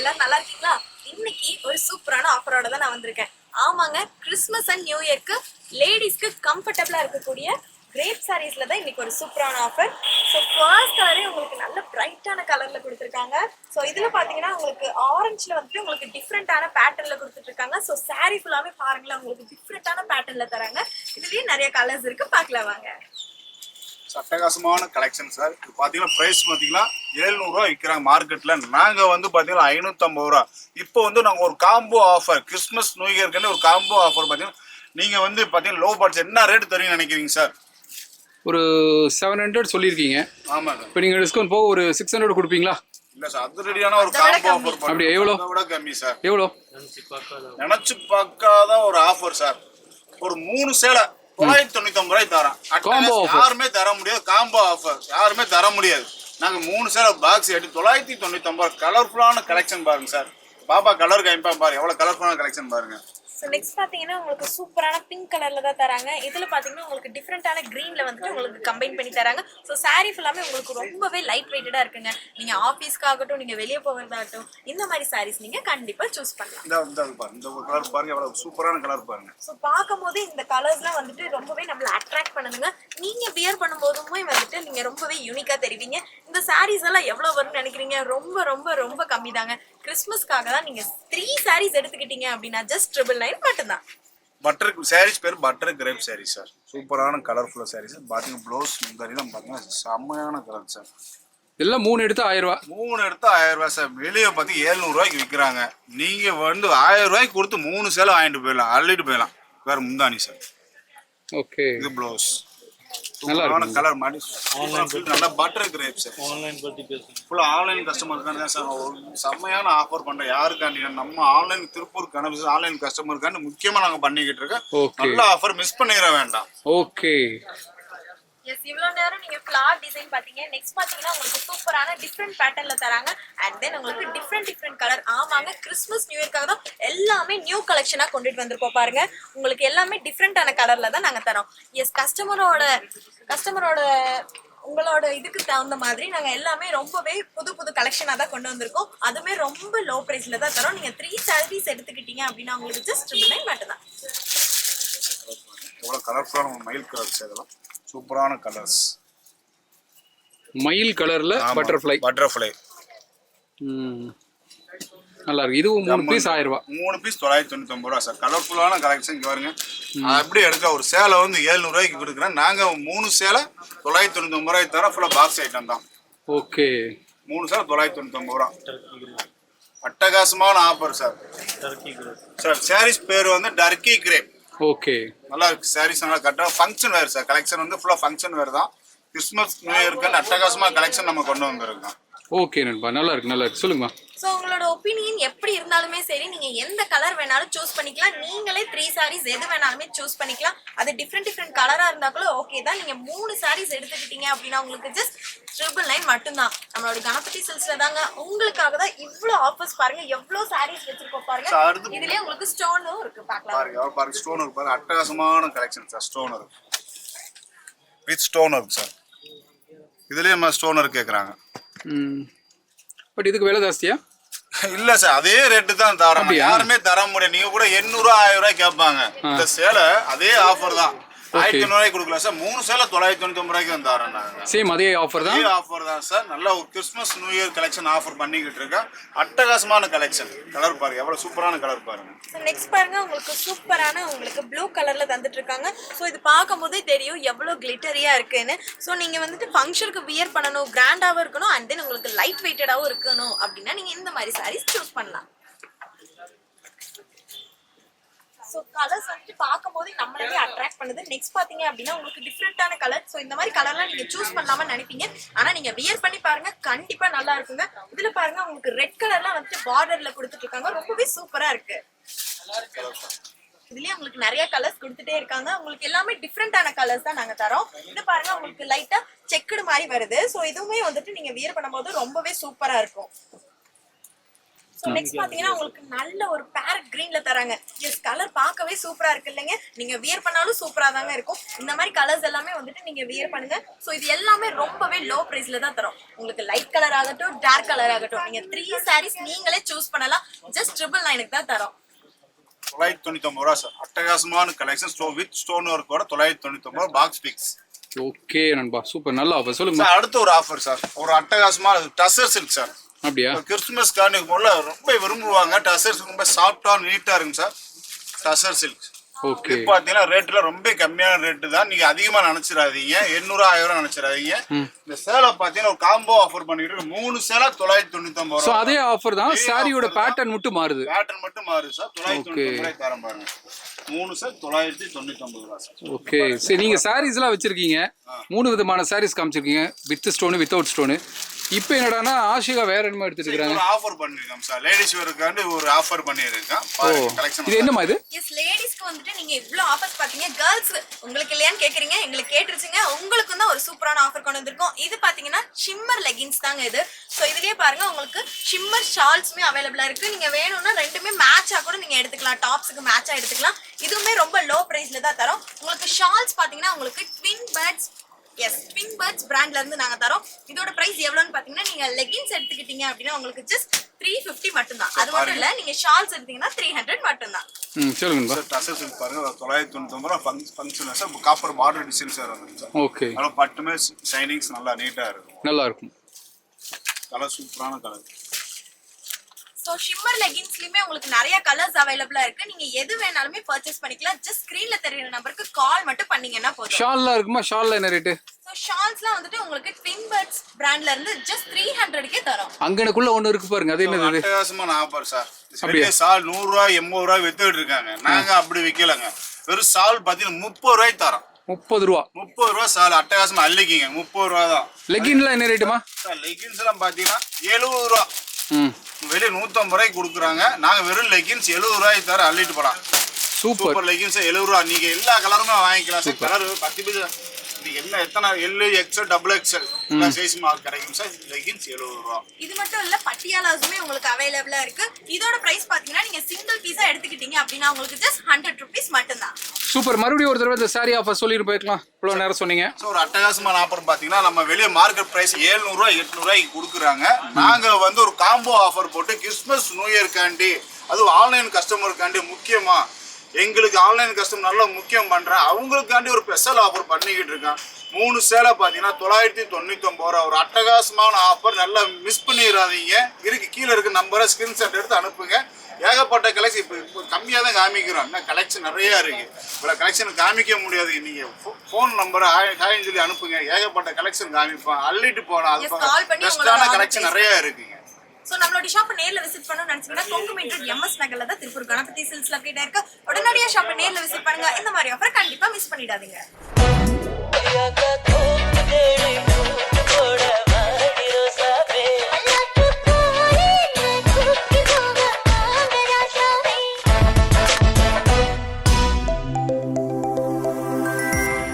எல்லாரும் நல்லா இருக்கீங்களா? இன்னைக்கு ஒரு சூப்பரான ஆஃபரோட தான் நான் வந்திருக்கேன். ஆமாங்க, கிறிஸ்மஸ் அண்ட் நியூ இயர்க்கு லேடிஸ்க்கு கம்ஃபர்டபுளா இருக்கக்கூடிய கிரேப் சாரீஸ்ல தான் இன்னைக்கு ஒரு சூப்பரான ஆஃபர். ஸோ ஃபர்ஸ்ட் கலரே உங்களுக்கு நல்ல பிரைட்டான கலர்ல கொடுத்துருக்காங்க. ஸோ இதுல பாத்தீங்கன்னா உங்களுக்கு ஆரஞ்சுல வந்துட்டு உங்களுக்கு டிஃப்ரெண்டான பேட்டர்ன்ல கொடுத்துட்டு இருக்காங்க. ஸோ சாரீ ஃபுல்லாவே பாருங்களேன், உங்களுக்கு டிஃப்ரெண்டான பேட்டர்ன்ல தராங்க. இதுலயே நிறைய கலர்ஸ் இருக்கு, பார்க்கலாம் வாங்க. அட்டகாசமான கலெக்ஷன் சார். இது பார்த்தீங்கன்னா ப்ரைஸ் பார்த்தீங்கன்னா 700 ரூபா விற்கிறாங்க மார்க்கெட்டில். நாங்கள் வந்து பார்த்தீங்கன்னா 550 ரூபா. இப்போ வந்து நாங்கள் ஒரு காம்போ ஆஃபர், கிறிஸ்மஸ் நியூ இயர்க்குன்னு ஒரு காம்போ ஆஃபர் பார்த்தீங்கன்னா நீங்கள் வந்து பார்த்தீங்கன்னா லோ பட்ஜெட் என்ன ரேட் தருவீங்கன்னு நினைக்கிறீங்க சார்? ஒரு 700 சொல்லியிருக்கீங்க. ஆமாங்க. இப்போ நீங்கள் டிஸ்கவுண்ட் போக ஒரு 600 கொடுப்பீங்களா? இல்லை சார், அது ரெடியான ஒரு காம்போ ஆஃபர். அப்படி எவ்வளோ? அதை விட கம்மி சார். எவ்வளோ? நினச்சி பார்க்காத ஒரு ஆஃபர் சார். ஒரு 3 சேலை 999 ரூபாய் தரோம். யாருமே தர முடியாது. காம்போ ஆஃபர் யாருமே தர முடியாது. நாங்க 3 சேலை பாக்ஸ் எடுத்து 999. கலர்ஃபுல்லான கலெக்ஷன் பாருங்க சார். பாபா கலர் கைம்பா பாருங்க, எவ்வளவு கலர்ஃபுல்லான கலெக்ஷன் பாருங்க. ஸோ நெக்ஸ்ட் பார்த்தீங்கன்னா உங்களுக்கு சூப்பரான பிங்க் கலரில் தான் தராங்க. இதில் பார்த்தீங்கன்னா உங்களுக்கு டிஃப்ரெண்ட்டான க்ரீனில் வந்துட்டு உங்களுக்கு கம்பைன் பண்ணி தராங்க. ஸோ சாரீ ஃபுல்லாமே உங்களுக்கு ரொம்பவே லைட் வெயிட்டடாக இருக்குங்க. நீங்கள் ஆஃபீஸ்க்காகட்டும், நீங்கள் வெளியே போகிறதாகட்டும், இந்த மாதிரி சாரீஸ் நீங்கள் கண்டிப்பாக சூஸ் பண்ணலாம். இந்த கலர் பாருங்க, எவ்வளவு சூப்பரான கலர் பாருங்க. ஸோ பார்க்கும்போது இந்த கலர்ஸ்லாம் வந்துட்டு ரொம்பவே நம்மளை அட்ராக்ட் பண்ணுதுங்க. நீங்கள் வியர் பண்ணும்போதுமே வந்துட்டு நீங்கள் ரொம்பவே யூனிக்காக தெரிவிங்க. இந்த சாரீஸ் எல்லாம் எவ்வளோ வரும்னு நினைக்கிறீங்க? ரொம்ப ரொம்ப ரொம்ப கம்மி தாங்க. கிறிஸ்மஸ்க்காக தான் நீங்கள் 3 சாரீஸ் எடுத்துக்கிட்டீங்க அப்படின்னா ஜஸ்ட் 999 மட்டும்தான். பட்டர் சாரீஸ் பேர் பட்டர் கிரேப் சாரீஸ் சார். சூப்பரான கலர்ஃபுல் சாரீஸ் பாத்தீங்க. ப்ளவுஸ் முந்தாரிலாம் பாத்தீங்கன்னா செம்மையான கலர் சார். எல்லாம் 3 எடுத்து 1000 ரூபா. 3 எடுத்து 1000 ரூபாய் சார். வெளியே பார்த்து 700 ரூபாய்க்கு விற்கிறாங்க. நீங்க வந்து 1000 ரூபாய்க்கு கொடுத்து 3 சேலை வாங்கிட்டு போயிடலாம், அள்ளிட்டு போயிடலாம். வேற முந்தானி சார். ஓகே, இது ப்ளவுஸ். நல்லா இருக்கு. கலர் மாதிரி நல்லா பட்டர் கிரேப் சார். ஆன்லைன் பத்தி பேசுங்க. ஃபுல்லா ஆன்லைன் கஸ்டமர்க்கான சார் ஒரு செம்மையான ஆஃபர் பண்றோம். யாருக்காண்டி நம்ம ஆன்லைன் திருப்பூர் கனவு ஆன்லைன் கஸ்டமருக்காண்டி முக்கியமா நாங்க பண்ணிக்கிட்டு இருக்கோம். நல்ல ஆஃபர் மிஸ் பண்ணிட வேண்டாம். ஓகே. எஸ், இவ்வளோ நேரம் நீங்கள் ஃப்ளார் டிசைன் பார்த்தீங்க. நெக்ஸ்ட் பார்த்தீங்கன்னா உங்களுக்கு சூப்பரான டிஃப்ரெண்ட் பேட்டர்னில் தராங்க. அண்ட் தென் உங்களுக்கு டிஃப்ரெண்ட் கலர். ஆமாங்க, கிறிஸ்மஸ் நியூ இயர்க்காக தான் எல்லாமே நியூ கலெக்ஷனாக கொண்டுட்டு வந்திருக்கோம் பாருங்க. உங்களுக்கு எல்லாமே டிஃப்ரெண்டான கலரில் தான் நாங்கள் தரோம். எஸ், கஸ்டமரோட உங்களோட இதுக்கு தகுந்த மாதிரி நாங்கள் எல்லாமே ரொம்பவே புது கலெக்ஷனாக தான் கொண்டு வந்திருக்கோம். அதுவுமே ரொம்ப லோ ப்ரைஸில் தான் தரோம். நீங்கள் 3 சாரீஸ் எடுத்துக்கிட்டீங்க அப்படின்னா உங்களுக்கு ஜஸ்ட் 999 மட்டும்தான். எவ்வளோ கலர்ஃபுல்லான மயில் கலர்ஸ் இதெல்லாம் சூப்பரான கலர்ஸ். மயில் கலர்ல பட்டர்ஃப்ளை நல்லா இருக்கு. இதுவும் 3 பீஸ் 1000 ரூபா. 3 பீஸ் 999 ரூபா சார். கலர்ஃபுல்லான கலெக்ஷன் இங்க பாருங்க. அப்படி எடுக்க ஒரு சேலை வந்து 700 ரூபாய்க்கு கொடுக்குறேன். நாங்க 3 சேலை 999 ரூபாய்க்கு தரோம். ஃபுல்லா பாக்ஸ் ஐட்டம் தான். ஓகே, 3 சேலை 999 ரூபா. அட்டகாசமான ஆஃபர் சார். சார் சாரீஸ் பேர் வந்து டர்க்கி கிரேப். ஓகே, நல்லா இருக்கு. சாரீஸ் நல்லா கட்ட ஃபங்க்ஷன் வேர் சார். கலெக்ஷன் வந்து ஃபுல்லா ஃபங்க்ஷன் வேர் தான். கிறிஸ்மஸ் நியூ இயர்க்கு அட்டகாசமான கலெக்ஷன் நம்ம கொண்டு வந்திருக்கோம். ஓகே நண்பா, நல்லா இருக்கு. சொல்லுங்கம்மா. ஸோ உங்களோட ஒப்பீனியன் எப்படி இருந்தாலுமே சரி, நீங்க எந்த கலர் வேணாலும் சூஸ் பண்ணிக்கலாம். நீங்களே 3 சாரீஸ் எது வேணாலுமே சூஸ் பண்ணிக்கலாம். அது டிஃப்ரெண்ட் கலரா இருந்தா கூட ஓகே தான். நீங்க 3 சாரீஸ் எடுத்துக்கிட்டீங்க அப்படின்னா உங்களுக்கு ஜஸ்ட் 999 மட்டும்தான். நம்மளோட கணபதி சில்க்ஸ்ல தாங்க உங்களுக்காக தான் இவ்வளவு ஆஃபர்ஸ். பாருங்க எவ்வளவு சாரீஸ் வச்சிருக்கோம் பாருங்க. இதுலயே உங்களுக்கு ஸ்டோனும் இருக்கு, பார்க்கலாம். பாருங்க ஸ்டோன் இருக்கு பாருங்க. அட்டகாசமான கலெக்ஷன் சார். ஸ்டோன் இருக்கு, வித் ஸ்டோன் இருக்கு சார். இதுலயே நம்ம ஸ்டோனர் கேக்குறாங்க. பட் இதுக்கு விலை ஜாஸ்தியா? இல்ல சார், அதே ரேட்டு தான் தரோம். யாருமே தர முடியாது. நீங்க கூட 800 1000 ரூபாய் கேட்பாங்க. இந்த சேலை அதே ஆஃபர் தான். 1500 ரூபாய்க்கு கொடுக்கலாம் சார். 3 சேலை 999 ரூபாய்க்கு தான் தரோம் நாங்க. சேம் அதே ஆஃபர் தான். அதே ஆஃபர் தான் சார். நல்ல ஒரு Christmas new year collection offer பண்ணிக்கிட்டு இருக்கேன். அட்டகாசமான கலெக்ஷன். கலர் பாருங்க, எவ்வளவு சூப்பரான கலர் பாருங்க. நெக்ஸ்ட் பாருங்க, உங்களுக்கு சூப்பரான உங்களுக்கு ப்ளூ கலர்ல தந்துட்டு இருக்காங்க. ஸோ இது பார்க்கும்போதே தெரியும் எவ்வளவு கிளிட்டரியா இருக்குன்னு. ஸோ நீங்க வந்துட்டு ஃபங்க்ஷனுக்கு வியர் பண்ணணும், கிராண்டாவும் இருக்கணும், அண்ட் தென் உங்களுக்கு லைட் வெயிட்டடாவும் இருக்கணும் அப்படின்னா நீங்க இந்த மாதிரி சாரீஸ் சூஸ் பண்ணலாம். ஸோ கலர்ஸ் வந்துட்டு பார்க்கும்போது நம்மளே அட்ராக்ட் பண்ணுது. நெக்ஸ்ட் பார்த்தீங்க அப்படின்னா உங்களுக்கு டிஃப்ரெண்டான கலர். ஸோ இந்த மாதிரி கலர்லாம் நீங்கள் சூஸ் பண்ணாமல் நினைப்பீங்க. ஆனால் நீங்கள் வியர் பண்ணி பாருங்க, கண்டிப்பாக நல்லா இருக்குங்க. இதில் பாருங்க, உங்களுக்கு ரெட் கலர்லாம் வந்துட்டு பார்டரில் கொடுத்துட்டு இருக்காங்க. ரொம்பவே சூப்பராக இருக்கு. இதுலயே உங்களுக்கு நிறைய கலர்ஸ் கொடுத்துட்டே இருக்காங்க. உங்களுக்கு எல்லாமே டிஃப்ரெண்டான கலர்ஸ் தான் நாங்கள் தரோம். இது பாருங்க, உங்களுக்கு லைட்டாக செக்குடு மாதிரி வருது. ஸோ இதுவுமே வந்துட்டு நீங்கள் வியர் பண்ணும்போது ரொம்பவே சூப்பராக இருக்கும். ஸோ சோ நெக்ஸ்ட் பாத்தீங்கன்னா உங்களுக்கு நல்ல ஒரு பேரட் கிரீன்ல தராங்க. எஸ் கலர் பார்க்கவே சூப்பரா இருக்கு இல்லைங்க. நீங்க வியர் பண்ணாலும் சூப்பரா தாங்க இருக்கும். இந்த மாதிரி கலர்ஸ் எல்லாமே வந்துட்டு நீங்க வியர் பண்ணுங்க. சோ இது எல்லாமே ரொம்பவே லோ பிரைஸ்ல தான் தரோம். உங்களுக்கு லைட் கலர் ஆகட்டும் டார்க் கலர் ஆகட்டும் நீங்க 3 sarees நீங்களே சூஸ் பண்ணலாம். ஜஸ்ட் 999 தான் தரோம். 999 ரூபா சார். அட்டகாசமான கலெக்ஷன் வித் ஸ்டோன் ஒர்க்கோட 999 பாக்ஸ் பிக்ஸ். ஓகே நண்பா சூப்பர் நல்ல ஆஃபர் சொல்லுங்க சார் அடுத்து ஒரு ஆஃபர் சார். ஒரு அட்டகாசமான டசர் சில்க் சார். அப்படியா கிறிஸ்துமஸ் கார்டுக்கு போல ரொம்ப விரும்புவாங்க. டசர் ரொம்ப சாஃப்டா நீட்டா இருக்கும் சார். டசர் சில்க் ஓகே இப்போ பாத்தீங்கன்னா ரேட்ல ரொம்ப கம்மியான ரேட்டு தான். நீங்க அதிகமா நினைச்சிடாதீங்க. 800 1000 நினைச்சிடாதீங்க. இந்த சேலை பாத்தீங்கன்னா ஒரு காம்போ ஆஃபர் பண்ணிட்டு 3 சேலை 999 சோ ரூபா. அதே ஆஃபர் தான் சாரியோட பேட்டர்ன் மட்டும் மாறுது பேட்டர்ன் மட்டும் மாறுது சார். 999 ரூபாய் தரம் பாருங்க. 3 சார் 999 ரூபா சார். ஓகே சரி நீங்க சாரீஸ் எல்லாம் வச்சிருக்கீங்க 3 விதமான சாரீஸ் காமிச்சிருக்கீங்க வித் ஸ்டோன் வித்தவுட் ஸ்டோன் இப்போ என்னடானா ஆஷிகா வேற என்னமா எடுத்துட்டு இருக்காங்க ஒரு ஆஃபர் பண்ணிருக்கோம் சார். லேடிஸ் வேர்க்காண்டி ஒரு ஆஃபர் பண்ணிருக்கோம். பாருங்க கலெக்ஷன். இது என்னமா இது எஸ் லேடிஸ்க்கு வந்துட்டு நீங்க இவ்ளோ ஆஃபர்ஸ் பாத்தீங்க. கேர்ள்ஸ் உங்களுக்கு இல்லையான்னு கேக்குறீங்க. எங்களுக்கு கேட்டுருச்சுங்க. உங்களுக்கு தான் ஒரு சூப்பரான ஆஃபர் கொண்டு வந்திருக்கோம். இது பாத்தீங்கன்னா ஷிம்மர் லெகின்ஸ் தாங்க இது. சோ இதுலயே பாருங்க உங்களுக்கு ஷிம்மர் ஷால்ஸ்மே அவைலபிளா இருக்கு. நீங்க வேணும்னா ரெண்டுமே மேட்சா கூட நீங்க எடுத்துக்கலாம். டாப்ஸ்க்கு மேட்சா எடுத்துக்கலாம். இதுவுமே ரொம்ப லோ பிரைஸ்ல தான் தரோம். உங்களுக்கு ஷால்ஸ் பாத்தீங்கன்னா உங்களுக்கு Twin Birds yes Twin Birds பிராண்ட்ல இருந்து நாங்க தரோம். இதோட பிரைஸ் எவ்வளவுன்னு பாத்தீங்கன்னா நீங்க லெகின்ஸ் எடுத்துக்கிட்டீங்க அப்படின்னா உங்களுக்கு ஜஸ்ட் 350 மட்டும் தான். அது மட்டும் இல்ல நீங்க ஷால்ஸ் எடுத்தீங்கன்னா 300 மட்டும் தான். சொல்லுங்க சார் டசர் சில்க் பாருங்க 999 ரூபா function sir. Copper border design sir வந்து சார். ஓகே அதனால பட்டுமே ஷைனிங்ஸ் நல்லா நீட்டா இருக்கும். நல்லா இருக்கும். கலர் சூப்பரான கலர். சோ ஷிம்மர் லெகின்ஸ்லயுமே உங்களுக்கு நிறைய கலர்ஸ் அவைலபிளா இருக்கு. நீங்க எது வேணாலுமே பர்ச்சேஸ் பண்ணிக்கலாம். ஜஸ்ட் ஸ்கிரீன்ல தெரியுற நம்பருக்கு கால் மட்டும் பண்ணீங்கன்னா போதும். ஷால்லாம் இருக்குமா ஷால்ல என்ன ரேட் சோ ஷால்ஸ்லாம் வந்துட்டு உங்களுக்கு ட்வின் பேர்ட்ஸ் பிராண்ட்ல இருந்து ஜஸ்ட் 300க்கே தரோம். அங்கனக்குள்ள ஒன்னு இருக்கு பாருங்க அது என்னது அட்டகாசமான ஆஃபர் சார். அப்படியே சால் 100 ரூபாய் 80 ரூபாய் வித்துட்டு இருக்காங்க. நாங்க அப்படி விக்கலங்க. வெறும் சால் பாத்தீங்கன்னா 30 ரூபாய்க்கு தரோம். 30 ரூபா 30 ரூபாய் சால் அட்டகாசமா அள்ளிக்கிங்க. 30 ரூபாய் தான். லெகின்ல என்ன ரேட்டுமா சார் லெகின்ஸ் எல்லாம் பாத்தீங்கன்னா 70 ரூபாய். வெளியே 150 ரூபாய்க்கு கொடுக்குறாங்க. நாங்க வெறும் லெகின்ஸ் 70 ரூபாய்க்கு தர அள்ளிட்டு போலாம். சூப்பர் லெகின்ஸ் 70 ரூபாய். நீங்க எல்லா கலருமே வாங்கிக்கலாம் சார். கலர் 10 பீஸ் என்ன எத்தனை எல் எக்ஸ்எல் டபுள் எக்ஸ்எல் எல்லா சைஸ் கிடைக்கும் சார். லெகின்ஸ் 70 ரூபாய். இது மட்டும் இல்ல பட்டியாலாஸுமே உங்களுக்கு அவைலபிளா இருக்கு. இதோட பிரைஸ் பாத்தீங்கன்னா நீங்க சிங்கிள் பீஸா எடுத்துக்கிட்டீங்க அப்படின்னா உங்களுக்கு ஜஸ்ட் 100 rupees மட்டும் தான். சூப்பர். மறுபடியும் ஒரு தடவை இந்த சாரி ஆஃபர் சொல்லிட்டு போயிருக்கலாம். இவ்வளவு நேரம் சொன்னீங்க. ஸோ ஒரு அட்டகாசமான ஆஃபர் பாத்தீங்கன்னா நம்ம வெளியே மார்க்கெட் பிரைஸ் 700 ரூபாய் 800 ரூபாய்க்கு கொடுக்குறாங்க. நாங்க வந்து ஒரு காம்போ ஆஃபர் போட்டு கிறிஸ்மஸ் நியூ இயர்க்காண்டி அதுவும் ஆன்லைன் கஸ்டமருக்காண்டி முக்கியமா எங்களுக்கு ஆன்லைன் கஸ்டமர் நல்லா முக்கியம் பண்றேன். அவங்களுக்காண்டி ஒரு ஸ்பெஷல் ஆஃபர் பண்ணிக்கிட்டு இருக்கேன். 3 சேலை பாத்தீங்கன்னா 999 ரூபா. ஒரு அட்டகாசமான ஆஃபர். நல்லா மிஸ் பண்ணிடாதீங்க. இருக்கு கீழே இருக்க நம்பரை ஸ்கிரீன்ஷாட் எடுத்து அனுப்புங்க. ஏகப்பட்ட கலெக்ஷன் இப்போ கம்மியாக தான் காமிக்கிறோம். இன்னும் கலெக்ஷன் நிறைய இருக்கு. இவ்வளோ கலெக்ஷன் காமிக்க முடியாது. நீங்க ஃபோன் நம்பரை ஹாய்ன்னு சொல்லி அனுப்புங்க. ஏகப்பட்ட கலெக்ஷன் காமிப்போம். அள்ளிட்டு போகலாம். அது பெஸ்டான கலெக்ஷன் நிறைய இருக்குங்க. சோ நம்மளோட ஷாப் நேர்ல விசிட் பண்ணனும்னு நினைச்சீங்கன்னா கொங்குமேட் எம்எஸ் நகர்ல தான் திருப்பூர் கணபதி சில்க்ஸ் லொகேட் இருக்கு. உடனடியா ஷாப் நேர்ல விசிட் பண்ணுங்க. இந்த மாதிரி ஆஃபர் கண்டிப்பா மிஸ் பண்ணிடாதீங்க.